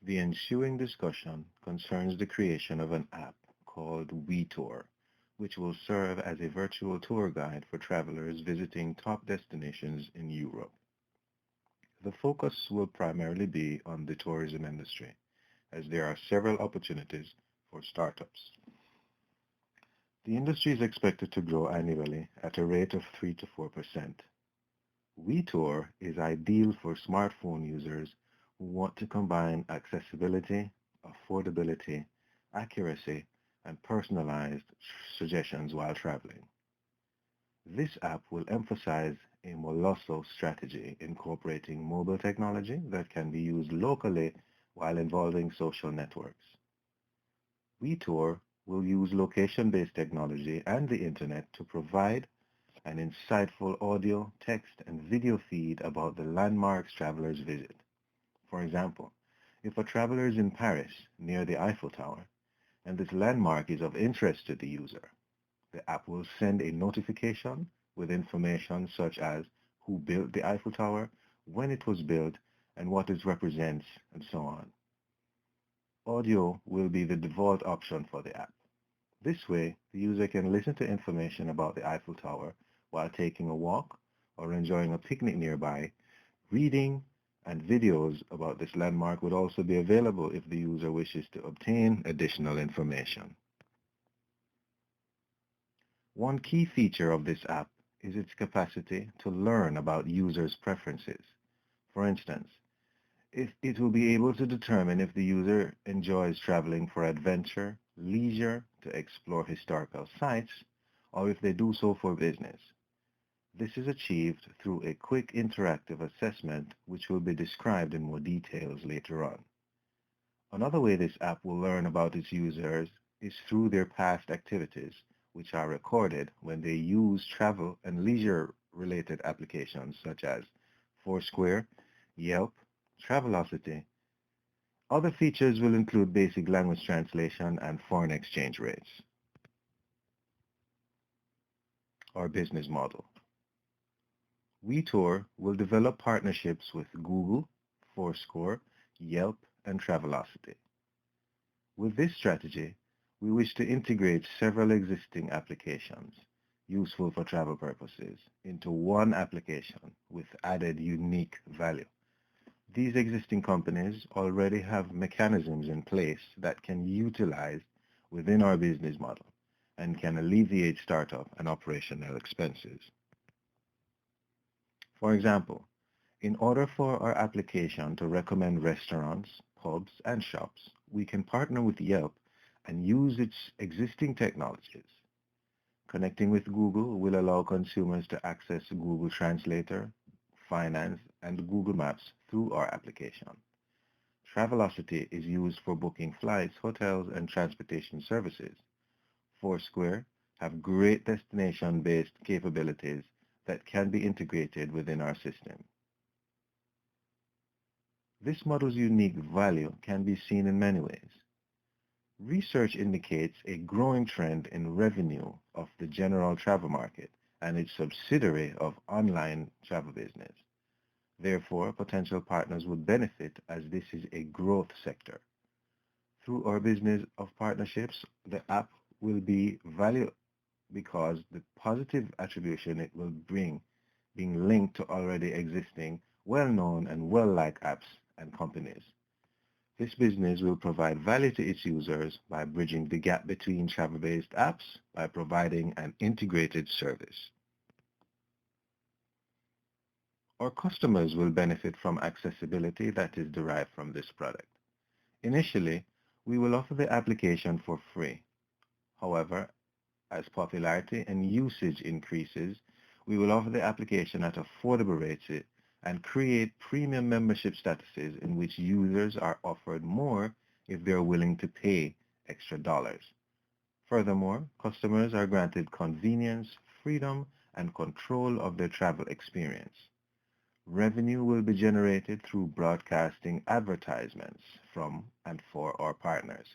The ensuing discussion concerns the creation of an app called WeTour, which will serve as a virtual tour guide for travelers visiting top destinations in Europe. The focus will primarily be on the tourism industry, as there are several opportunities for startups. The industry is expected to grow annually at a rate of 3 to 4%. WeTour is ideal for smartphone users who want to combine accessibility, affordability, accuracy, and personalized suggestions while traveling. This app will emphasize a Molosso strategy incorporating mobile technology that can be used locally while involving social networks. WeTour will use location-based technology and the internet to provide an insightful audio, text, and video feed about the landmarks travelers visit. For example, if a traveler is in Paris near the Eiffel Tower and this landmark is of interest to the user, the app will send a notification with information such as who built the Eiffel Tower, when it was built, and what it represents, and so on. Audio will be the default option for the app. This way, the user can listen to information about the Eiffel Tower while taking a walk or enjoying a picnic nearby. Reading and videos about this landmark would also be available if the user wishes to obtain additional information. One key feature of this app is its capacity to learn about users' preferences. For instance, if it will be able to determine if the user enjoys traveling for adventure, leisure, to explore historical sites, or if they do so for business. This is achieved through a quick interactive assessment which will be described in more details later on. Another way this app will learn about its users is through their past activities, which are recorded when they use travel and leisure-related applications such as Foursquare, Yelp, Travelocity. Other features will include basic language translation and foreign exchange rates. Our business model. WeTour will develop partnerships with Google, Foursquare, Yelp, and Travelocity. With this strategy, we wish to integrate several existing applications useful for travel purposes into one application with added unique value. These existing companies already have mechanisms in place that can be utilized within our business model and can alleviate startup and operational expenses. For example, in order for our application to recommend restaurants, pubs, and shops, we can partner with Yelp and use its existing technologies. Connecting with Google will allow consumers to access Google Translator, Finance, and Google Maps through our application. Travelocity is used for booking flights, hotels, and transportation services. Foursquare have great destination-based capabilities that can be integrated within our system. This model's unique value can be seen in many ways. Research indicates a growing trend in revenue of the general travel market and its subsidiary of online travel business. Therefore, potential partners would benefit as this is a growth sector. Through our business of partnerships, the app will be valued because the positive attribution it will bring being linked to already existing, well-known and well-liked apps and companies. This business will provide value to its users by bridging the gap between travel-based apps by providing an integrated service. Our customers will benefit from accessibility that is derived from this product. Initially, we will offer the application for free. However, as popularity and usage increases, we will offer the application at affordable rates and create premium membership statuses in which users are offered more if they are willing to pay extra dollars. Furthermore, customers are granted convenience, freedom, and control of their travel experience. Revenue will be generated through broadcasting advertisements from and for our partners.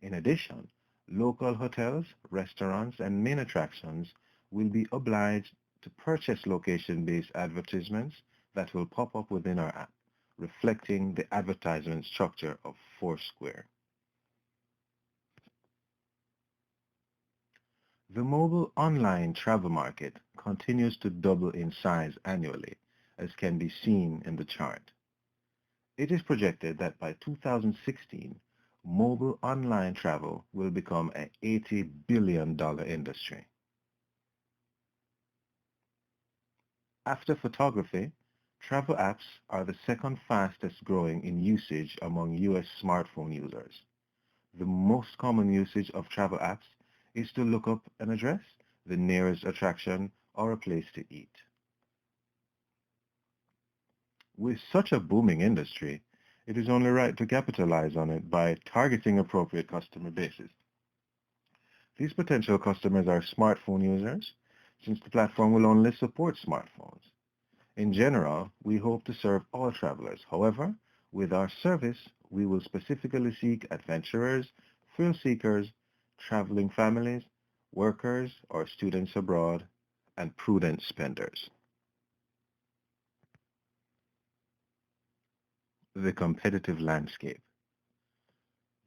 In addition, local hotels, restaurants, and main attractions will be obliged to purchase location-based advertisements that will pop up within our app, reflecting the advertisement structure of Foursquare. The mobile online travel market continues to double in size annually, as can be seen in the chart. It is projected that by 2016, mobile online travel will become an $80 billion industry. After photography, travel apps are the second fastest growing in usage among US smartphone users. The most common usage of travel apps is to look up an address, the nearest attraction, or a place to eat. With such a booming industry, it is only right to capitalize on it by targeting appropriate customer bases. These potential customers are smartphone users, since the platform will only support smartphones. In general, we hope to serve all travelers. However, with our service, we will specifically seek adventurers, thrill seekers, traveling families, workers or students abroad, and prudent spenders. The competitive landscape.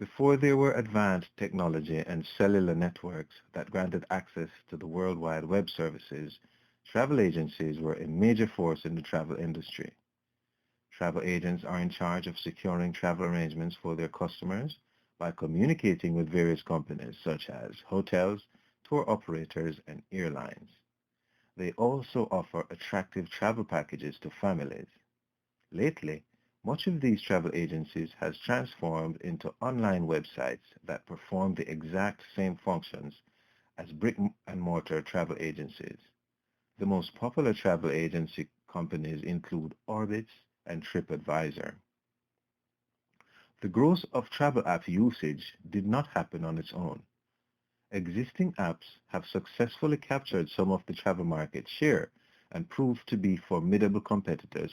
Before there were advanced technology and cellular networks that granted access to the World Wide Web services, travel agencies were a major force in the travel industry. Travel agents are in charge of securing travel arrangements for their customers by communicating with various companies such as hotels, tour operators, and airlines. They also offer attractive travel packages to families. Lately, much of these travel agencies has transformed into online websites that perform the exact same functions as brick-and-mortar travel agencies. The most popular travel agency companies include Orbitz and TripAdvisor. The growth of travel app usage did not happen on its own. Existing apps have successfully captured some of the travel market share and proved to be formidable competitors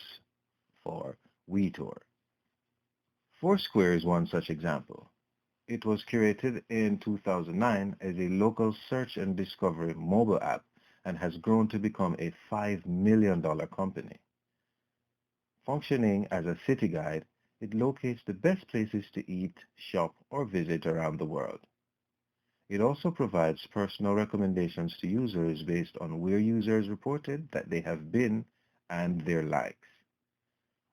for WeTour. Foursquare is one such example. It was created in 2009 as a local search and discovery mobile app and has grown to become a $5 million company. Functioning as a city guide, it locates the best places to eat, shop, or visit around the world. It also provides personal recommendations to users based on where users reported that they have been and their likes.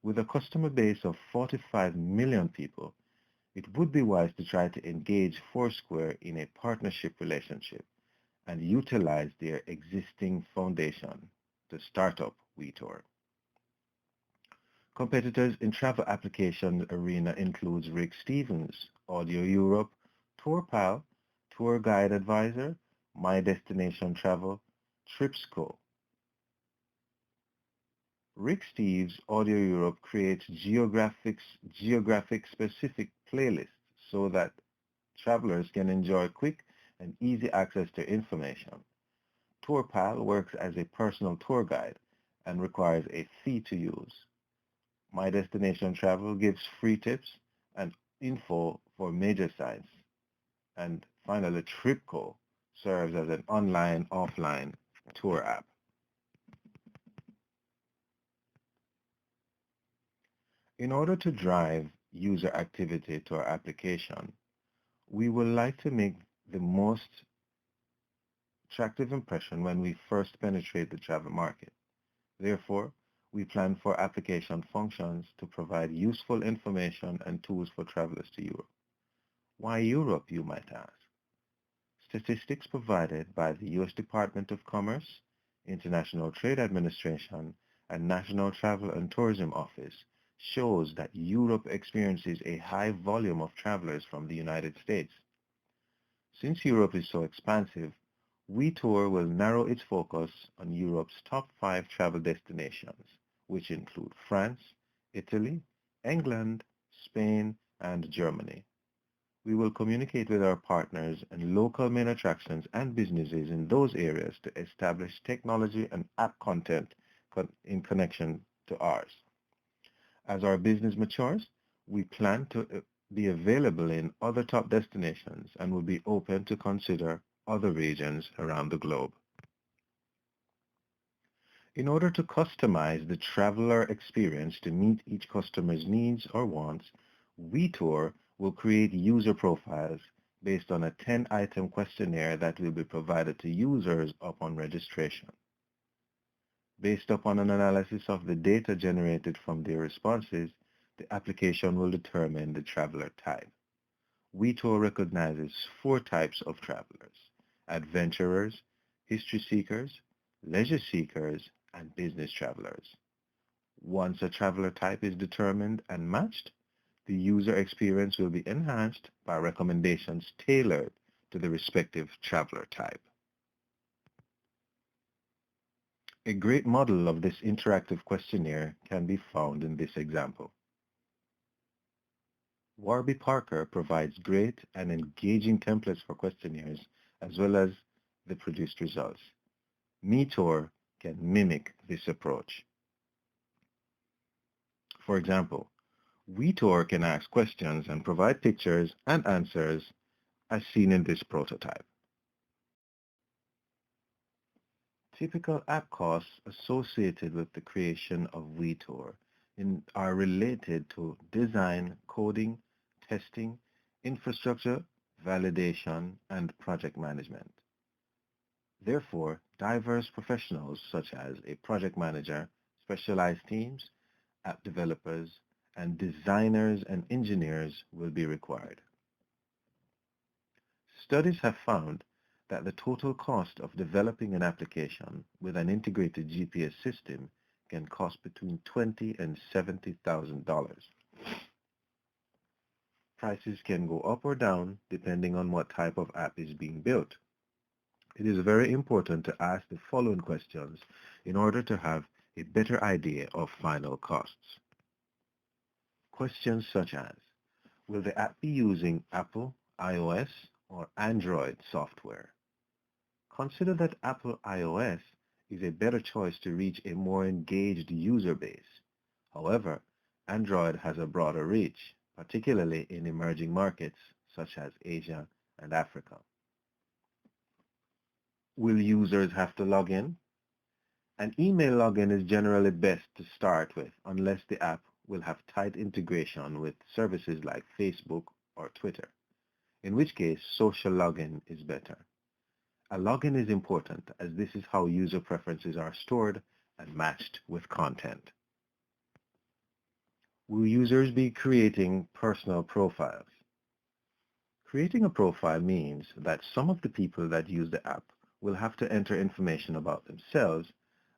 With a customer base of 45 million people, it would be wise to try to engage Foursquare in a partnership relationship and utilize their existing foundation to start up WeTour. Competitors in travel application arena includes Rick Stevens, Audio Europe, TourPal, Tour Guide Advisor, My Destination Travel, TripsCo. Rick Steves Audio Europe creates geographic-specific playlists so that travelers can enjoy quick and easy access to information. TourPal works as a personal tour guide and requires a fee to use. My Destination Travel gives free tips and info for major sites. And finally, TripCo serves as an online-offline tour app. In order to drive user activity to our application, we would like to make the most attractive impression when we first penetrate the travel market. Therefore, we plan for application functions to provide useful information and tools for travelers to Europe. Why Europe, you might ask? Statistics provided by the U.S. Department of Commerce, International Trade Administration, and National Travel and Tourism Office shows that Europe experiences a high volume of travelers from the United States. Since Europe is so expansive, WeTour will narrow its focus on Europe's top 5 travel destinations, which include France, Italy, England, Spain, and Germany. We will communicate with our partners and local main attractions and businesses in those areas to establish technology and app content in connection to ours. As our business matures, we plan to be available in other top destinations and will be open to consider other regions around the globe. In order to customize the traveler experience to meet each customer's needs or wants, WeTour will create user profiles based on a 10-item questionnaire that will be provided to users upon registration. Based upon an analysis of the data generated from their responses, the application will determine the traveler type. WeTour recognizes 4 types of travelers: adventurers, history seekers, leisure seekers, and business travelers. Once a traveler type is determined and matched, the user experience will be enhanced by recommendations tailored to the respective traveler type. A great model of this interactive questionnaire can be found in this example. Warby Parker provides great and engaging templates for questionnaires as well as the produced results. WeTour can mimic this approach. For example, WeTour can ask questions and provide pictures and answers as seen in this prototype. Typical app costs associated with the creation of WeTour are related to design, coding, testing, infrastructure, validation, and project management. Therefore, diverse professionals such as a project manager, specialized teams, app developers, and designers and engineers will be required. Studies have found that the total cost of developing an application with an integrated GPS system can cost between $20,000 and $70,000. Prices can go up or down depending on what type of app is being built. It is very important to ask the following questions in order to have a better idea of final costs. Questions such as, will the app be using Apple, iOS, or Android software? Consider that Apple iOS is a better choice to reach a more engaged user base. However, Android has a broader reach, particularly in emerging markets such as Asia and Africa. Will users have to log in? An email login is generally best to start with unless the app will have tight integration with services like Facebook or Twitter, in which case social login is better. A login is important as this is how user preferences are stored and matched with content. Will users be creating personal profiles? Creating a profile means that some of the people that use the app will have to enter information about themselves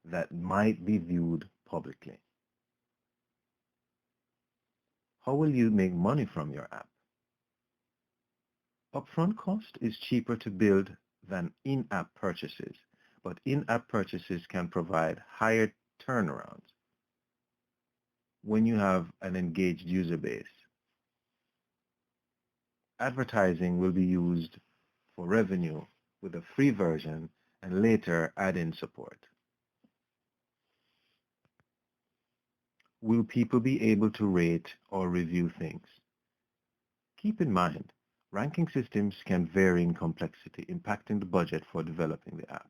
that might be viewed publicly. How will you make money from your app? Upfront cost is cheaper to build than in-app purchases, but in-app purchases can provide higher turnarounds when you have an engaged user base. Advertising will be used for revenue with a free version and later add-in support. Will people be able to rate or review things? Keep in mind, ranking systems can vary in complexity, impacting the budget for developing the app.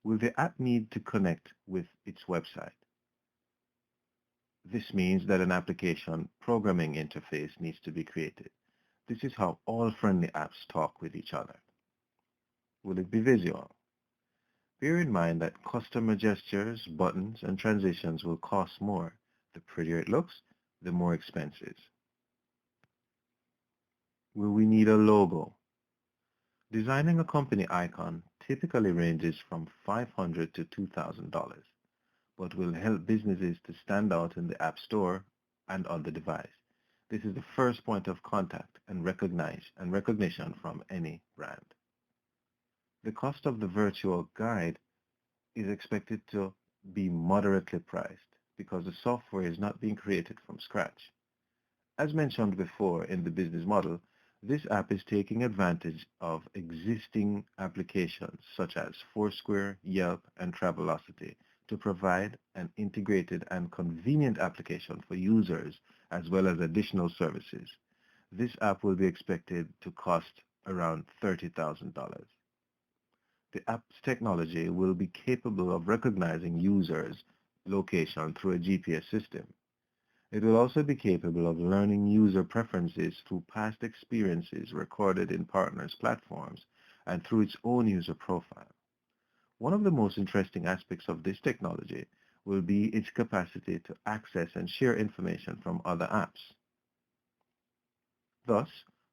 Will the app need to connect with its website? This means that an application programming interface needs to be created. This is how all friendly apps talk with each other. Will it be visual? Bear in mind that customer gestures, buttons, and transitions will cost more. The prettier it looks, the more expenses. Will we need a logo? Designing a company icon typically ranges from $500 to $2,000, but will help businesses to stand out in the App Store and on the device. This is the first point of contact and recognition from any brand. The cost of the virtual guide is expected to be moderately priced because the software is not being created from scratch. As mentioned before in the business model, this app is taking advantage of existing applications such as Foursquare, Yelp, and Travelocity to provide an integrated and convenient application for users as well as additional services. This app will be expected to cost around $30,000. The app's technology will be capable of recognizing users' location through a GPS system. It will also be capable of learning user preferences through past experiences recorded in partners' platforms and through its own user profile. One of the most interesting aspects of this technology will be its capacity to access and share information from other apps, thus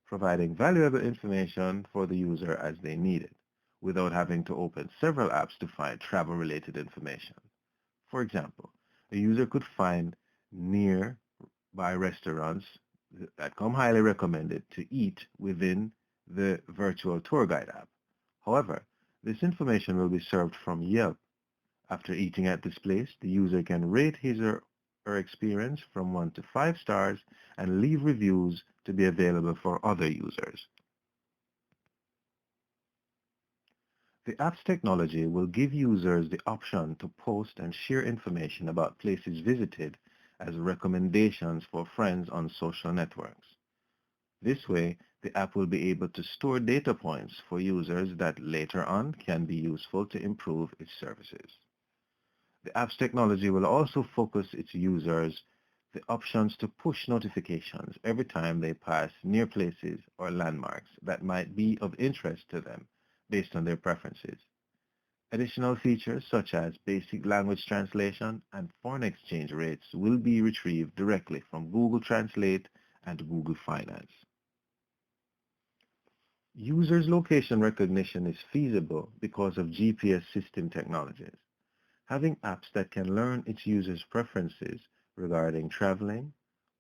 providing valuable information for the user as they need it, without having to open several apps to find travel-related information. For example, a user could find nearby restaurants that come highly recommended to eat within the virtual tour guide app. However, this information will be served from Yelp. After eating at this place, the user can rate his or her experience from 1 to 5 stars and leave reviews to be available for other users. The app's technology will give users the option to post and share information about places visited as recommendations for friends on social networks. This way, the app will be able to store data points for users that later on can be useful to improve its services. The app's technology will also focus its users the options to push notifications every time they pass near places or landmarks that might be of interest to them based on their preferences. Additional features such as basic language translation and foreign exchange rates will be retrieved directly from Google Translate and Google Finance. Users' location recognition is feasible because of GPS system technologies. Having apps that can learn its users' preferences regarding traveling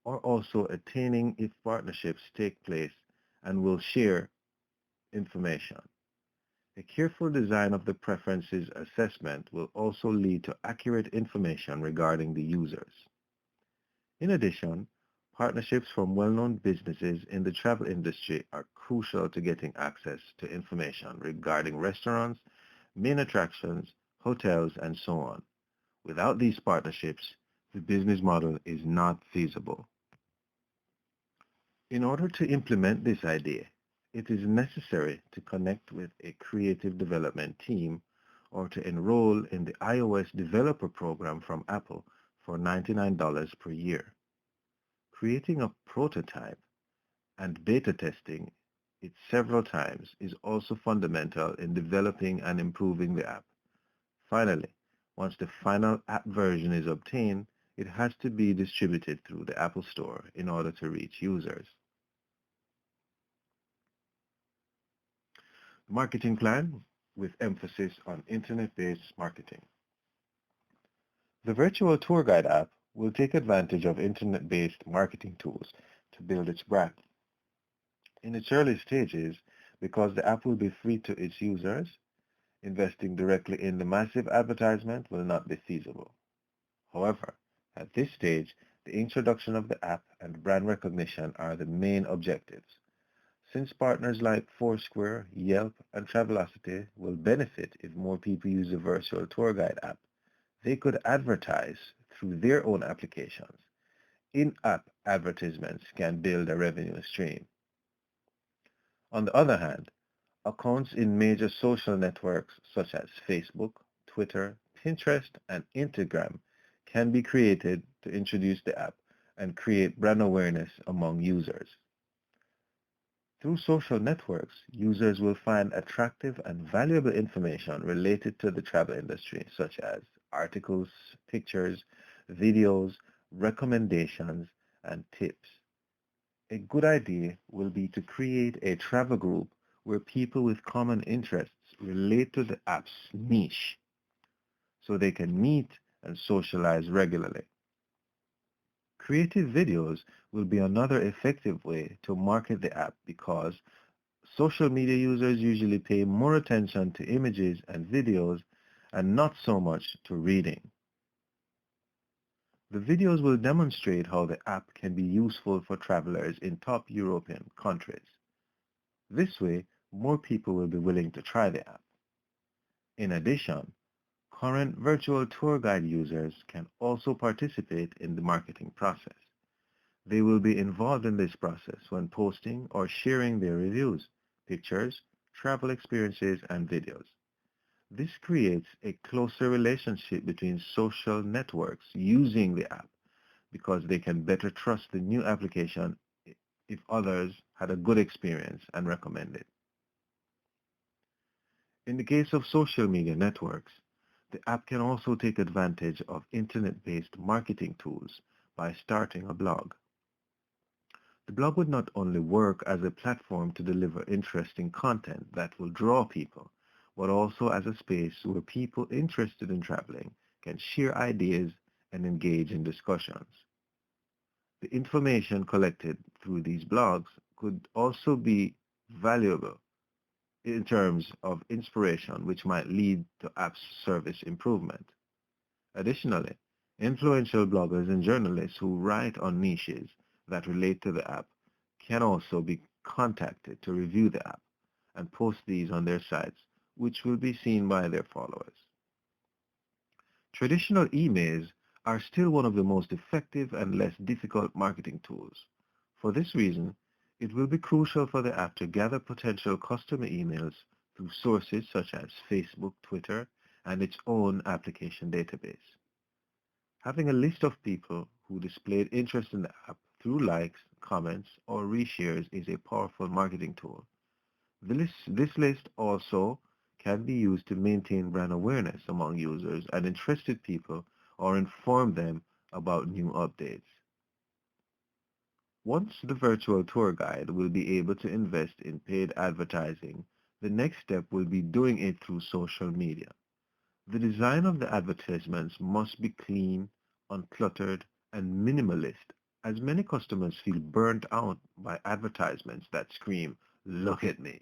or also attaining if partnerships take place and will share information. A careful design of the preferences assessment will also lead to accurate information regarding the users. In addition, partnerships from well-known businesses in the travel industry are crucial to getting access to information regarding restaurants, main attractions, hotels, and so on. Without these partnerships, the business model is not feasible. In order to implement this idea, it is necessary to connect with a creative development team or to enroll in the iOS developer program from Apple for $99 per year. Creating a prototype and beta testing it several times is also fundamental in developing and improving the app. Finally, once the final app version is obtained, it has to be distributed through the Apple Store in order to reach users. Marketing plan with emphasis on internet-based marketing. The virtual tour guide app will take advantage of internet-based marketing tools to build its brand. In its early stages, because the app will be free to its users, investing directly in the massive advertisement will not be feasible. However, at this stage, the introduction of the app and brand recognition are the main objectives. Since partners like Foursquare, Yelp, and Travelocity will benefit if more people use the virtual tour guide app, they could advertise through their own applications. In-app advertisements can build a revenue stream. On the other hand, accounts in major social networks such as Facebook, Twitter, Pinterest, and Instagram can be created to introduce the app and create brand awareness among users. Through social networks, users will find attractive and valuable information related to the travel industry, such as articles, pictures, videos, recommendations, and tips. A good idea will be to create a travel group where people with common interests relate to the app's niche, so they can meet and socialize regularly. Creative videos will be another effective way to market the app because social media users usually pay more attention to images and videos and not so much to reading. The videos will demonstrate how the app can be useful for travelers in top European countries. This way, more people will be willing to try the app. In addition, current virtual tour guide users can also participate in the marketing process. They will be involved in this process when posting or sharing their reviews, pictures, travel experiences, and videos. This creates a closer relationship between social networks using the app because they can better trust the new application if others had a good experience and recommend it. In the case of social media networks, the app can also take advantage of internet-based marketing tools by starting a blog. The blog would not only work as a platform to deliver interesting content that will draw people, but also as a space where people interested in traveling can share ideas and engage in discussions. The information collected through these blogs could also be valuable in terms of inspiration, which might lead to app service improvement. Additionally, influential bloggers and journalists who write on niches that relate to the app can also be contacted to review the app and post these on their sites, which will be seen by their followers. Traditional emails are still one of the most effective and less difficult marketing tools. For this reason, it will be crucial for the app to gather potential customer emails through sources such as Facebook, Twitter, and its own application database. Having a list of people who displayed interest in the app through likes, comments, or reshares is a powerful marketing tool. This list also can be used to maintain brand awareness among users and interested people or inform them about new updates. Once the virtual tour guide will be able to invest in paid advertising, the next step will be doing it through social media. The design of the advertisements must be clean, uncluttered, and minimalist, as many customers feel burnt out by advertisements that scream, "Look at me."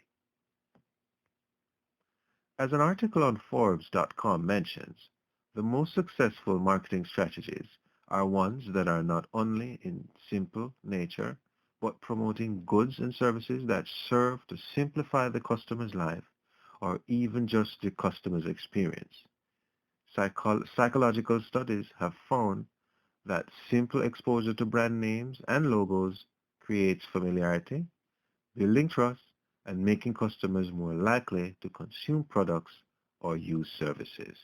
As an article on Forbes.com mentions, the most successful marketing strategies are ones that are not only in simple nature, but promoting goods and services that serve to simplify the customer's life or even just the customer's experience. Psychological studies have found that simple exposure to brand names and logos creates familiarity, building trust, and making customers more likely to consume products or use services.